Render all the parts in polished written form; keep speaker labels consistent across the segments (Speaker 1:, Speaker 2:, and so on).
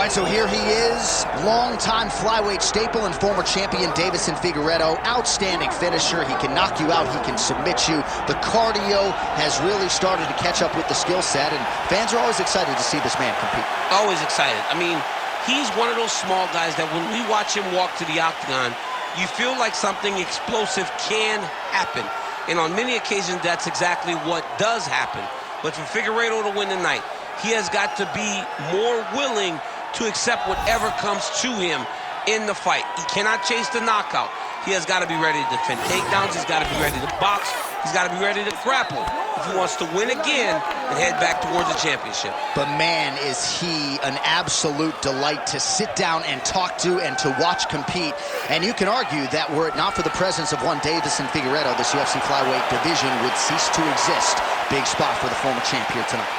Speaker 1: All right, so here he is, longtime flyweight staple and former champion Deiveson Figueiredo. Outstanding finisher. He can knock you out. He can submit you. The cardio has really started to catch up with the skill set, and fans are always excited to see this man compete.
Speaker 2: Always excited. I mean, he's one of those small guys that when we watch him walk to the octagon, you feel like something explosive can happen. And on many occasions, that's exactly what does happen. But for Figueiredo to win tonight, he has got to be more willing to accept whatever comes to him in the fight. He cannot chase the knockout. He has got to be ready to defend takedowns. He's got to be ready to box. He's got to be ready to grapple if he wants to win again and head back towards the championship.
Speaker 1: But man, is he an absolute delight to sit down and talk to and to watch compete. And you can argue that were it not for the presence of one Deiveson Figueiredo, this UFC flyweight division would cease to exist. Big spot for the former champ here tonight.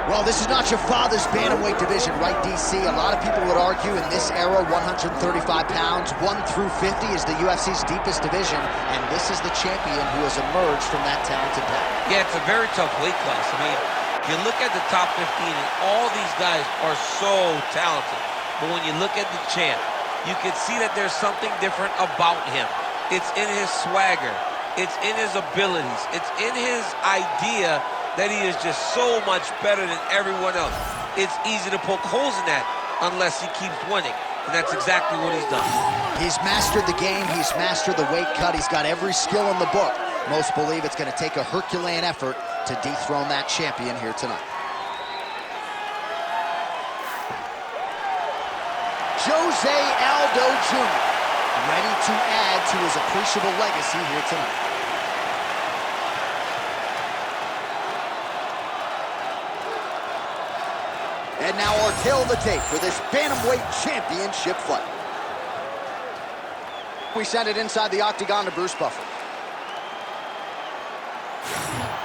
Speaker 1: Well, this is not your father's bantamweight division, right, DC? A lot of people would argue in this era, 135 pounds, 1 through 50 is the UFC's deepest division, and this is the champion who has emerged from that talented pack.
Speaker 2: Yeah, it's a very tough weight class. I mean, you look at the top 15, and all these guys are so talented. But when you look at the champ, you can see that there's something different about him. It's in his swagger. It's in his abilities. It's in his idea that he is just so much better than everyone else. It's easy to poke holes in that unless he keeps winning, and that's exactly what he's done.
Speaker 1: He's mastered the game. He's mastered the weight cut. He's got every skill in the book. Most believe it's going to take a Herculean effort to dethrone that champion here tonight. José Aldo Jr. ready to add to his appreciable legacy here tonight. And now our tail of the tape for this bantamweight championship fight. We send it inside the octagon to Bruce Buffer.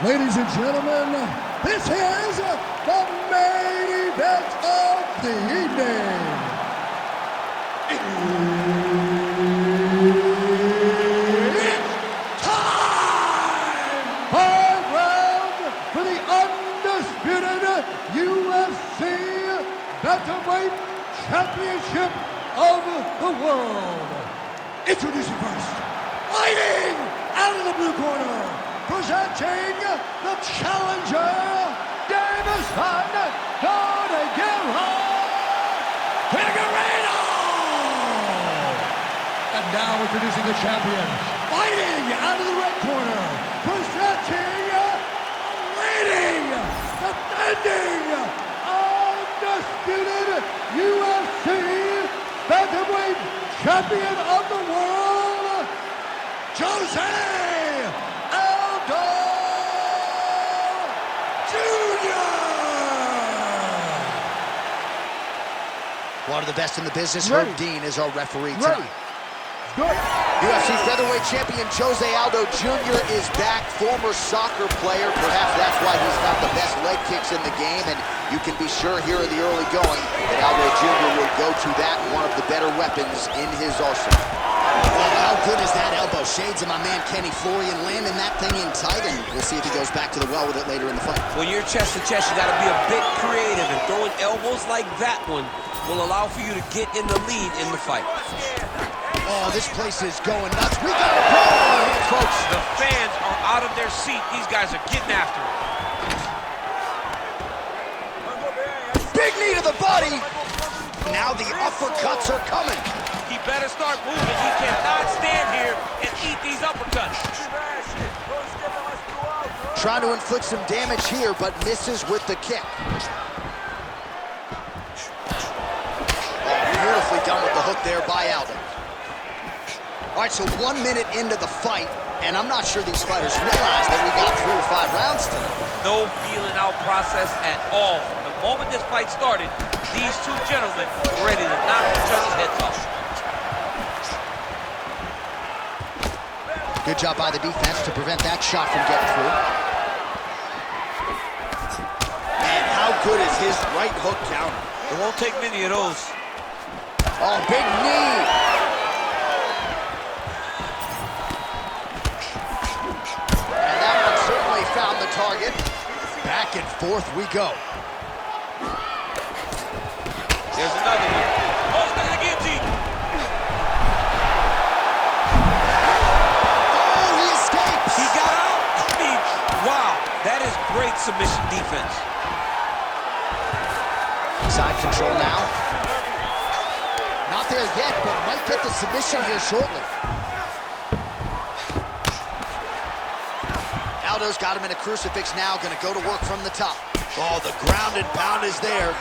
Speaker 3: Ladies and gentlemen, this is the main event of the evening. It's time! 5 rounds for the undisputed UFC Bantamweight Championship of the world. Introducing first, fighting out of the blue corner, presenting the challenger, Deiveson Figueiredo. And now introducing the champion, fighting out of the red corner, presenting, leading, defending, undisputed UFC Bantamweight Champion of the world, José Aldo Jr.
Speaker 1: One of the best in the business, Herb Dean, is our referee tonight. UFC featherweight champion José Aldo Jr. is back, former soccer player. Perhaps that's why he's got the best leg kicks in the game, and you can be sure here in the early going that Aldo Jr. will go to that, one of the better weapons in his arsenal. Well, how good is that elbow? Shades of my man Kenny Florian landing that thing in tight, and we'll see if he goes back to the well with it later in the fight.
Speaker 2: When you're chest to chest, you got to be a bit creative, and throwing elbows like that one will allow for you to get in the lead in the fight.
Speaker 1: Oh, this place is going nuts. We got a brawl here, folks.
Speaker 2: The fans are out of their seat. These guys are getting after it.
Speaker 1: Big knee to the body. Now the uppercuts are coming.
Speaker 2: He better start moving. He cannot stand here and eat these uppercuts.
Speaker 1: Trying to inflict some damage here, but misses with the kick. Oh, beautifully done with the hook there by Aldo. All right, so 1 minute into the fight, and I'm not sure these fighters realize that we got 3 or 5 rounds tonight.
Speaker 2: No feeling out process at all. The moment this fight started, these two gentlemen were ready to knock each other's heads off.
Speaker 1: Good job by the defense to prevent that shot from getting through. good is his right hook counter?
Speaker 2: It won't take many of those.
Speaker 1: Oh, big knee. And that one certainly found the target. Back and forth we go.
Speaker 2: There's another one. Oh, it's got the guillotine.
Speaker 1: Oh, he escapes.
Speaker 2: He got out. I mean, wow, that is great submission defense.
Speaker 1: Side control now. Not there yet, but might get the submission here shortly. Aldo's got him in a crucifix now, gonna go to work from the top. Oh, the ground and pound is there.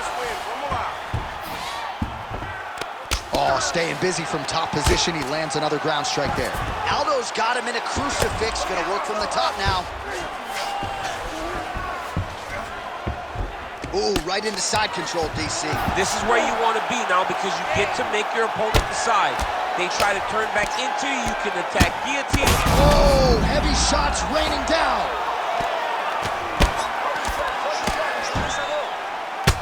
Speaker 1: Oh, staying busy from top position. He lands another ground strike there. Aldo's got him in a crucifix, gonna work from the top now. Ooh, right into side control, DC.
Speaker 2: This is where you want to be now because you get to make your opponent decide. They try to turn back into you, you can attack guillotine.
Speaker 1: Oh, heavy shots raining down.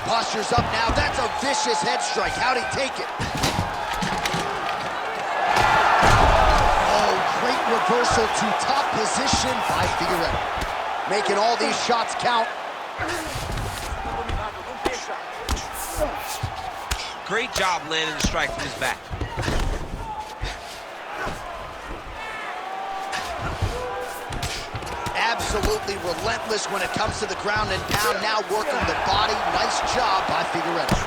Speaker 1: Posture's up now. That's a vicious head strike. How'd he take it? Oh, great reversal to top position by Figueiredo. Making all these shots count.
Speaker 2: Great job landing the strike from his back.
Speaker 1: Absolutely relentless when it comes to the ground and pound. Now working the body. Nice job by Figueiredo.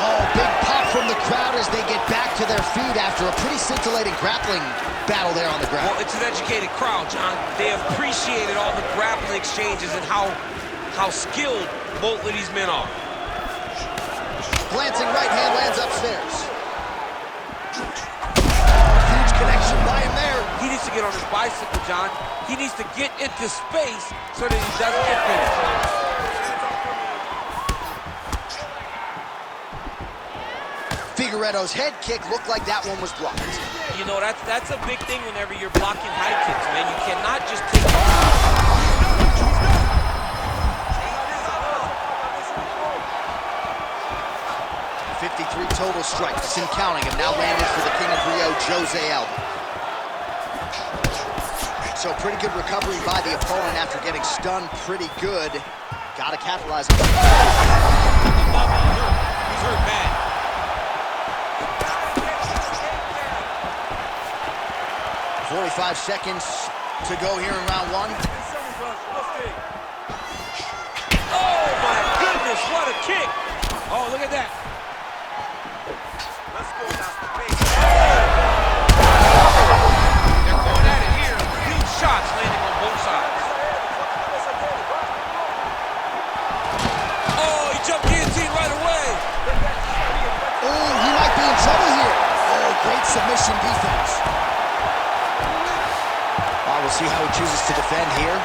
Speaker 1: Oh, big pop from the crowd as they get back to their feet after a pretty scintillating grappling battle there on the ground.
Speaker 2: Well, it's an educated crowd, John. They appreciated all the grappling exchanges and how skilled both of these men are.
Speaker 1: Glancing right hand lands upstairs. Huge connection by him there.
Speaker 2: He needs to get on his bicycle, John. He needs to get into space so that he doesn't get finished.
Speaker 1: Figueiredo's head kick looked like that one was blocked.
Speaker 2: You know, that's a big thing whenever you're blocking high kicks, man. You cannot just take...
Speaker 1: 53 total strikes and counting have now landed for the King of Rio, José Aldo. So pretty good recovery by the opponent after getting stunned pretty good. Gotta capitalize on it.
Speaker 2: He's hurt bad.
Speaker 1: .45 seconds to go here in round one.
Speaker 2: Oh my goodness, what a kick! Oh, look at that. They're going at it here. Huge shots landing on both sides. Oh, he jumped guillotine right away.
Speaker 1: Oh, he might be in trouble here. Oh, great submission defense. We'll see how he chooses to defend here.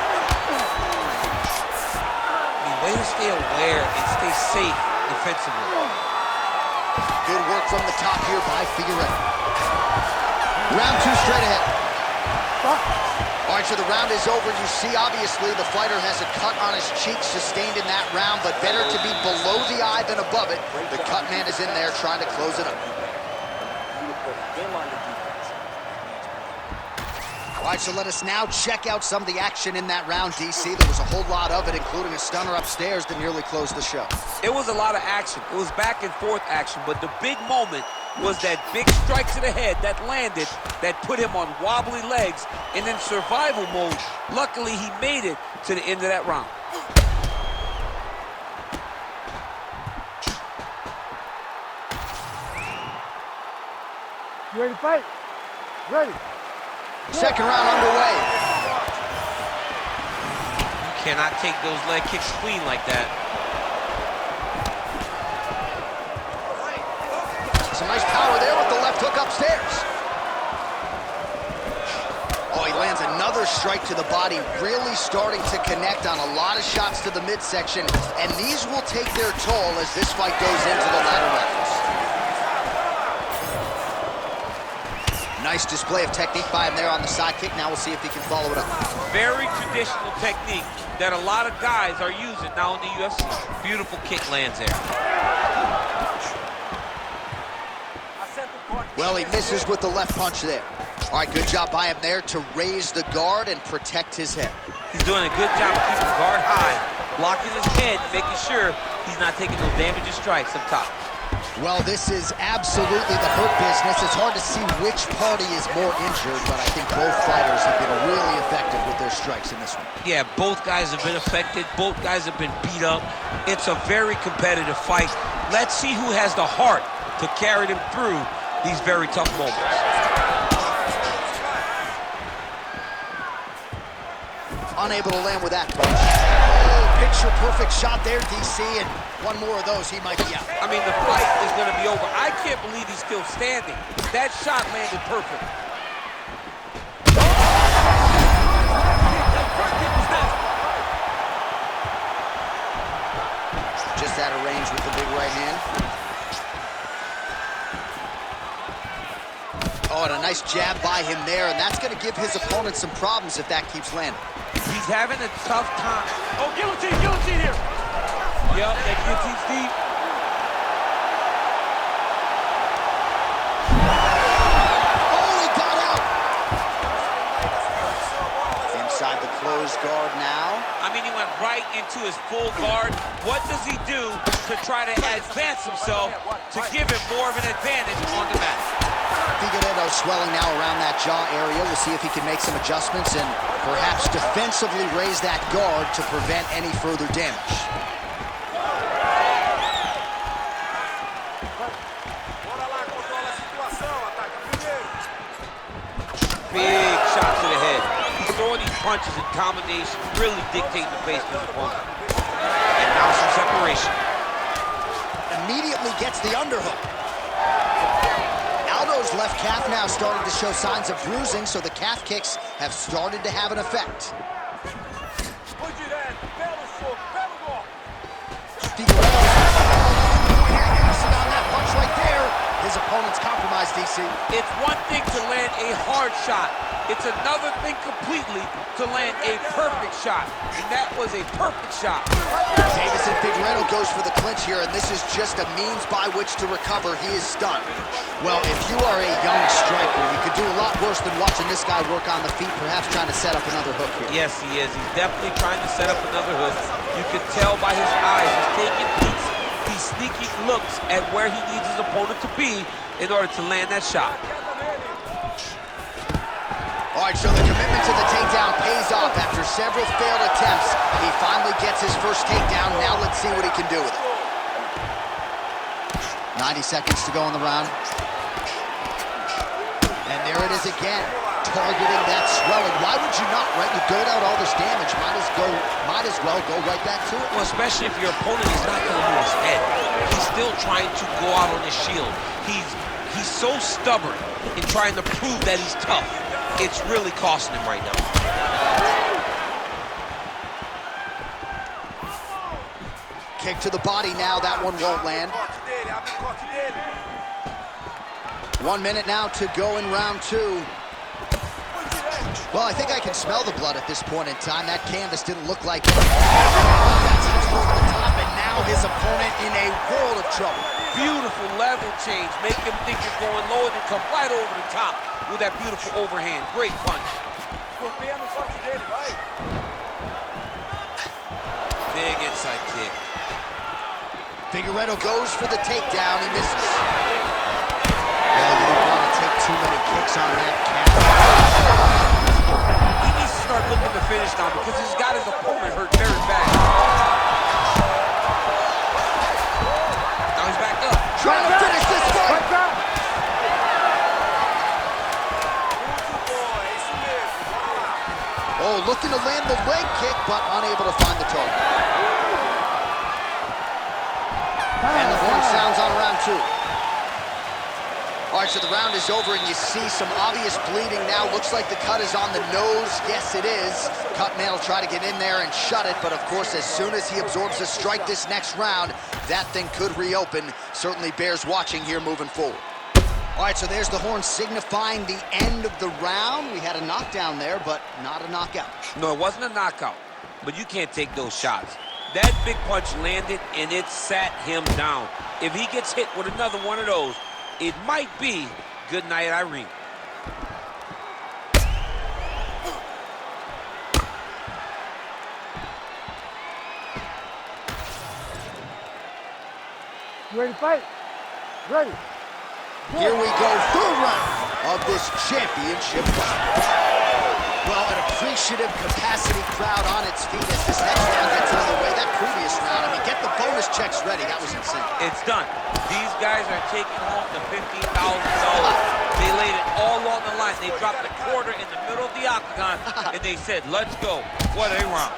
Speaker 2: The way to stay aware and stay safe defensively.
Speaker 1: Good work from the top here by Figueiredo. Round two straight ahead. All right, so the round is over. You see, obviously, the fighter has a cut on his cheek sustained in that round, but better to be below the eye than above it. The cut man is in there trying to close it up. All right, so let us now check out some of the action in that round, DC. There was a whole lot of it, including a stunner upstairs that nearly closed the show.
Speaker 2: It was a lot of action. It was back and forth action, but the big moment was that big strike to the head that landed, that put him on wobbly legs, and in survival mode, luckily he made it to the end of that round.
Speaker 3: You ready to fight? Ready.
Speaker 1: Second round underway.
Speaker 2: You cannot take those leg kicks clean like that.
Speaker 1: Some nice power there with the left hook upstairs. Oh, he lands another strike to the body, really starting to connect on a lot of shots to the midsection, and these will take their toll as this fight goes into the latter rounds. nice display of technique by him there on the side kick. Now we'll see if he can follow it up.
Speaker 2: Very traditional technique that a lot of guys are using now in the UFC. Beautiful kick lands there.
Speaker 1: Well, he misses with the left punch there. All right, good job by him there to raise the guard and protect his head.
Speaker 2: He's doing a good job of keeping the guard high, blocking his head, making sure he's not taking those damaging strikes up top.
Speaker 1: Well, this is absolutely the hurt business. It's hard to see which party is more injured, but I think both fighters have been really effective with their strikes in this one.
Speaker 2: Yeah, both guys have been affected. Both guys have been beat up. It's a very competitive fight. Let's see who has the heart to carry them through these very tough moments.
Speaker 1: Unable to land with that punch. Oh, picture-perfect shot there, DC, and one more of those, he might be out.
Speaker 2: I mean, the fight is going to be over. I can't believe he's still standing. That shot landed perfect.
Speaker 1: Just out of range with the big right hand. Oh, and a nice jab by him there, and that's going to give his opponent some problems if that keeps landing.
Speaker 2: He's having a tough time.
Speaker 3: Oh, guillotine here.
Speaker 2: Yep, that guillotine's deep.
Speaker 1: Oh, he got out. Inside the closed guard now.
Speaker 2: I mean, he went right into his full guard. What does he do to try to advance himself to give him more of an advantage on the mat?
Speaker 1: Figueiredo swelling now around that jaw area. We'll see if he can make some adjustments and perhaps defensively raise that guard to prevent any further damage.
Speaker 2: Big shot to the head. He's throwing these punches in combination, really dictating the pace of his opponent. And now some separation.
Speaker 1: Immediately gets the underhook. Aldo's left calf now starting to show signs of bruising, so the calf kicks have started to have an effect. Figueiredo on that punch right there. His opponent's compromised, DC.
Speaker 2: It's one thing to land a hard shot. It's another thing completely to land a perfect shot. And that was a perfect shot.
Speaker 1: Deiveson Figueiredo goes for the clinch here, and this is just a means by which to recover. He is stunned. Well, if you are a young striker, you could do a lot worse than watching this guy work on the feet, perhaps trying to set up another hook here.
Speaker 2: Yes, he is. He's definitely trying to set up another hook. You can tell by his eyes. He's taking peeks. He's sneaking looks at where he needs his opponent to be in order to land that shot.
Speaker 1: All right, so the commitment to the takedown pays off. After several failed attempts, he finally gets his first takedown. Now let's see what he can do with it. 90 seconds to go in the round. And there it is again, targeting that swelling. Why would you not, right? You doled out all this damage. Might as well go right back to it.
Speaker 2: Well, especially if your opponent is not going to lose his head. He's still trying to go out on his shield. He's so stubborn in trying to prove that he's tough. It's really costing him right now.
Speaker 1: Kick to the body now. That one won't land. 1 minute now to go in round two. Well, I think I can smell the blood at this point in time. That canvas didn't look like it. That's over the top, and now his opponent in a world of trouble.
Speaker 2: Beautiful level change. Make him think you're going low and then come right over the top with that beautiful overhand. Great punch. Big inside kick.
Speaker 1: Figueiredo goes for the takedown. He misses. Well, you don't want to take too many kicks on that calf.
Speaker 2: He needs to start looking to finish now because he's got his opponent hurt very bad. Now he's back up.
Speaker 1: Trying to finish this fight. Oh, looking to land the leg kick, but unable to find the target. And the horn sounds on round two. All right, so the round is over, and you see some obvious bleeding now. Looks like the cut is on the nose. Yes, it is. Cutman will try to get in there and shut it, but of course, as soon as he absorbs a strike this next round, that thing could reopen. Certainly bears watching here moving forward. All right, so there's the horn signifying the end of the round. We had a knockdown there, but not a knockout.
Speaker 2: No, it wasn't a knockout, but you can't take those shots. That big punch landed, and it sat him down. If he gets hit with another one of those, it might be good night, Irene.
Speaker 3: You ready to fight? Ready.
Speaker 1: Here we go, third round of this championship fight. Well, an appreciative capacity crowd on its feet as this next round gets underway. That previous round, I mean, get the bonus checks ready. That was insane.
Speaker 2: It's done. These guys are taking home the $15,000. They laid it all on the line. They dropped a quarter in the middle of the octagon, and they said, let's go. What a round.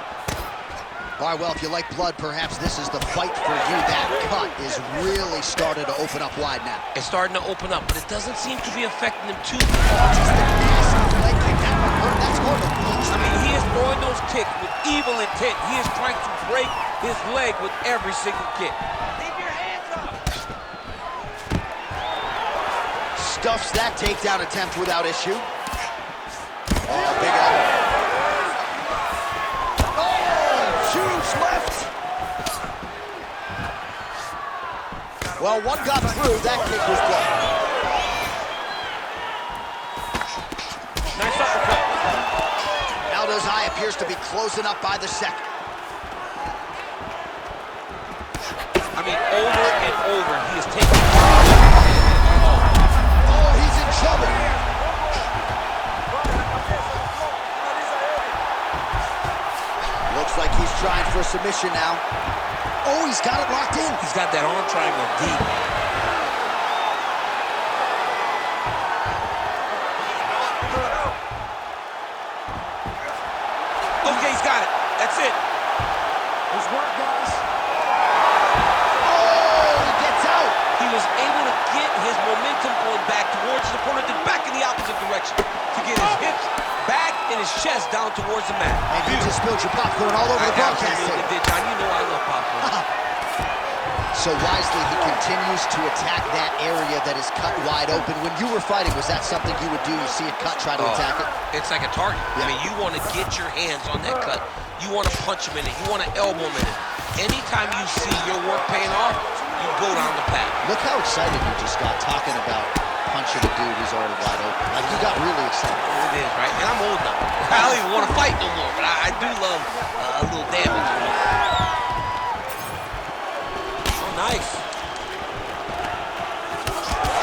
Speaker 1: All right, well, if you like blood, perhaps this is the fight for you. That cut is really starting to open up wide now.
Speaker 2: It's starting to open up, but it doesn't seem to be affecting him too much.
Speaker 1: Just a massive leg kick. That one hurt. That's going to lose.
Speaker 2: I mean, he is throwing those kicks with evil intent. He is trying to break his leg with every single kick. Leave your hands up.
Speaker 1: Stuffs that takedown attempt without issue. Oh, big elbow. Left. Well, one got through. That kick was blocked.
Speaker 2: Nice uppercut.
Speaker 1: Aldo's eye appears to be closing up by the second.
Speaker 2: I mean, over and over, he is taking.
Speaker 1: Oh, he's in trouble. Looks like he's trying for a submission now. Oh, he's got it locked in.
Speaker 2: He's got that arm triangle deep. Okay, he's got it. That's it.
Speaker 3: Nice work, guys.
Speaker 1: Oh, he gets out.
Speaker 2: He was able to get his momentum going back towards his opponent and back in the opposite direction to get his hips back and his chest down towards the mat.
Speaker 1: And you just spilled your popcorn all over the broadcast.
Speaker 2: I did, John. You know I love popcorn.
Speaker 1: So wisely, he continues to attack that area that is cut wide open. When you were fighting, was that something you would do? You see it cut, try to attack it?
Speaker 2: It's like a target.
Speaker 1: Yeah.
Speaker 2: I mean, you want to get your hands on that cut. You want to punch him in it. You want to elbow him in it. Anytime you see your work paying off, you go down the path.
Speaker 1: Look how excited you just got talking about punching a dude who's already wide open. Like, you got really excited.
Speaker 2: It is, right? And I'm old now. I don't even want to fight no more, but I do love a little damage. Oh, nice.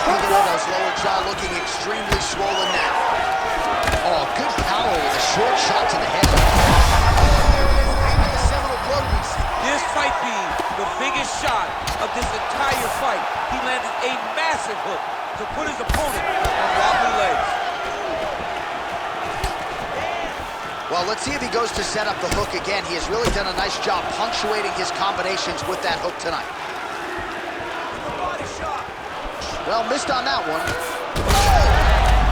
Speaker 1: Figueiredo's lower jaw looking extremely swollen now. Oh, good power with a short shot to the head. Aiming the seminal blow release.
Speaker 2: This fight being the biggest shot of this entire fight, he landed a massive hook to put his opponent on wobbly legs.
Speaker 1: Well, let's see if he goes to set up the hook again. He has really done a nice job punctuating his combinations with that hook tonight. Well, missed on that one.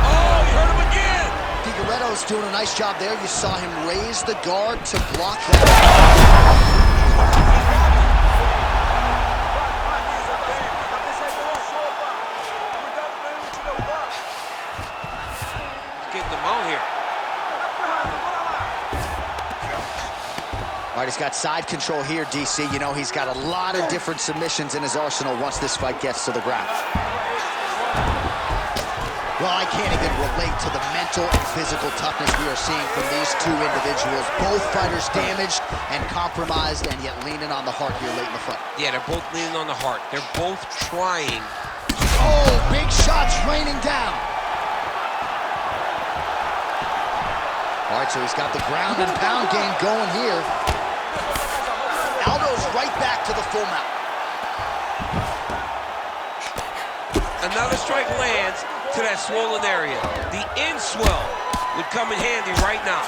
Speaker 2: Oh, he hurt him again!
Speaker 1: Figueiredo's doing a nice job there. You saw him raise the guard to block that.
Speaker 2: Getting them out here.
Speaker 1: All right, he's got side control here, DC. You know, he's got a lot of different submissions in his arsenal once this fight gets to the ground. Well, I can't even relate to the mental and physical toughness we are seeing from these two individuals. Both fighters damaged and compromised, and yet leaning on the heart here late in the fight.
Speaker 2: Yeah, they're both leaning on the heart. They're both trying.
Speaker 1: Oh, big shots raining down. All right, so he's got the ground and pound game going here. Aldo's right back to the full mount.
Speaker 2: Another strike lands to that swollen area. The in swell would come in handy right now.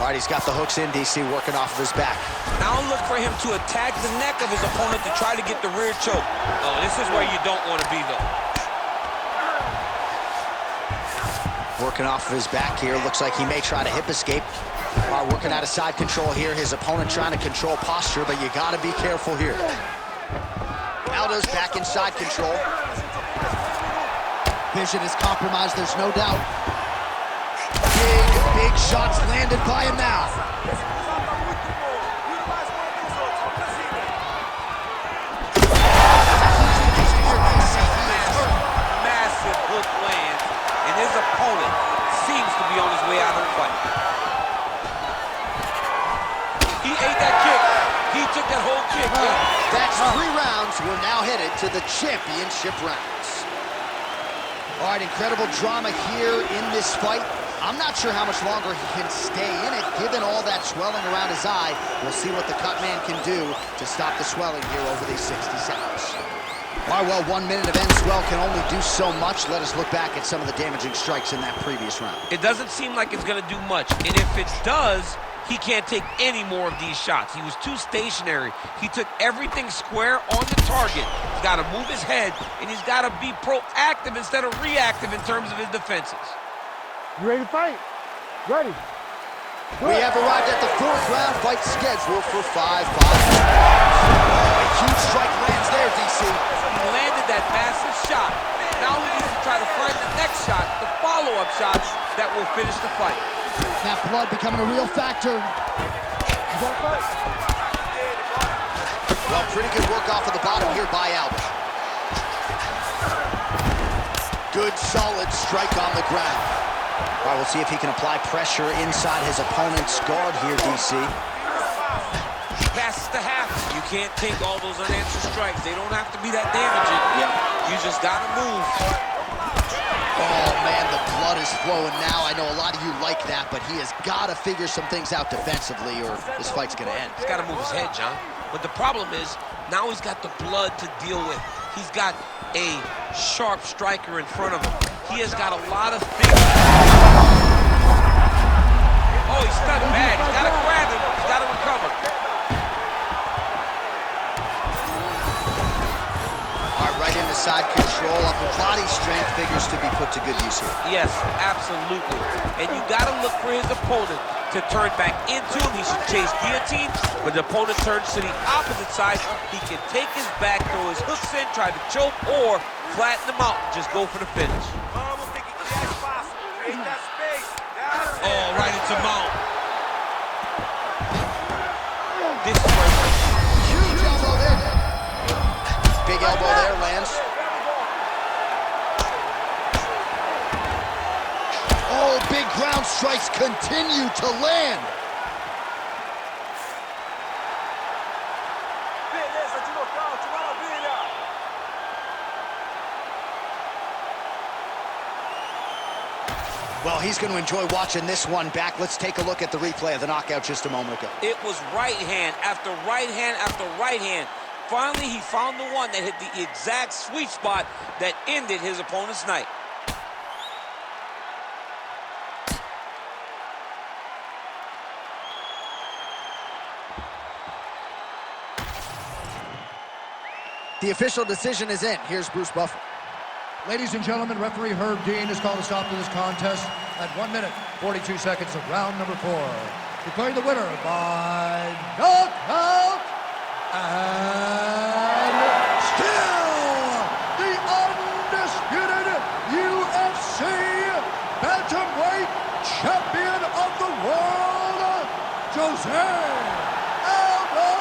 Speaker 1: All right, he's got the hooks in, DC, working off of his back.
Speaker 2: Now look for him to attack the neck of his opponent to try to get the rear choke. Oh, this is where you don't want to be, though.
Speaker 1: Working off of his back here. Looks like he may try to hip escape. Working out of side control here. His opponent trying to control posture, but you got to be careful here. Aldo's back in side control. Vision is compromised, there's no doubt. Big shots landed by him now.
Speaker 2: Massive hook lands, and his opponent seems to be on his way out of the fight. He ate that kick. He took that whole kick.
Speaker 1: That's 3 rounds. We're now headed to the championship rounds. All right, incredible drama here in this fight. I'm not sure how much longer he can stay in it, given all that swelling around his eye. We'll see what the cut man can do to stop the swelling here over these 60 seconds. All right, well, 1 minute of end swell can only do so much. Let us look back at some of the damaging strikes in that previous round.
Speaker 2: It doesn't seem like it's going to do much, and if it does, he can't take any more of these shots. He was too stationary. He took everything square on the target. He's got to move his head, and he's got to be proactive instead of reactive in terms of his defenses.
Speaker 3: You ready to fight? Ready.
Speaker 1: We have arrived at the 4th round fight scheduled for 5 boxing. A huge strike lands there, DC.
Speaker 2: He landed that massive shot. Now he needs to try to find the next shot, the follow-up shot that will finish the fight.
Speaker 1: That blood becoming a real factor. Well, pretty good work off of the bottom here by Aldo. Good, solid strike on the ground. All right, we'll see if he can apply pressure inside his opponent's guard here, DC.
Speaker 2: Passes to half. You can't take all those unanswered strikes. They don't have to be that damaging.
Speaker 1: Yep.
Speaker 2: You just got to move.
Speaker 1: Oh, man, the blood is flowing now. I know a lot of you like that, but he has got to figure some things out defensively or this fight's going to end.
Speaker 2: He's got to move his head, John. But the problem is, now he's got the blood to deal with. He's got a sharp striker in front of him. He has got a lot of things. Oh, he's stuck bad. He's got to grab him. He's got to recover.
Speaker 1: All right, right into side control. Upper body strength figures to be put to good use here.
Speaker 2: Yes, absolutely. And you got to look for his opponent to turn back into him. He should chase guillotine. When the opponent turns to the opposite side, he can take his back, throw his hooks in, try to choke, or flatten him out and just go for the finish. Oh, right into mount. This is where
Speaker 1: Huge elbow there. Big elbow there lands. Oh, big ground strikes continue to land. Well, he's going to enjoy watching this one back. Let's take a look at the replay of the knockout just a moment ago.
Speaker 2: it was right hand after right hand after right hand. Finally, he found the one that hit the exact sweet spot that ended his opponent's night.
Speaker 1: The official decision is in. Here's Bruce Buffer.
Speaker 3: Ladies and gentlemen, referee Herb Dean has called a stop to this contest at 1 minute, 42 seconds of round number 4. Declaring the winner by knockout and still the undisputed UFC bantamweight champion of the world, José Aldo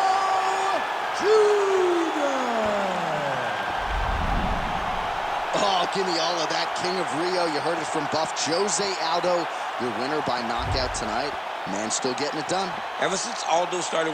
Speaker 3: Jr.
Speaker 1: Oh, give me all of that. King of Rio. You heard it from Buff. José Aldo, your winner by knockout tonight. Man, still getting it done.
Speaker 2: Ever since Aldo started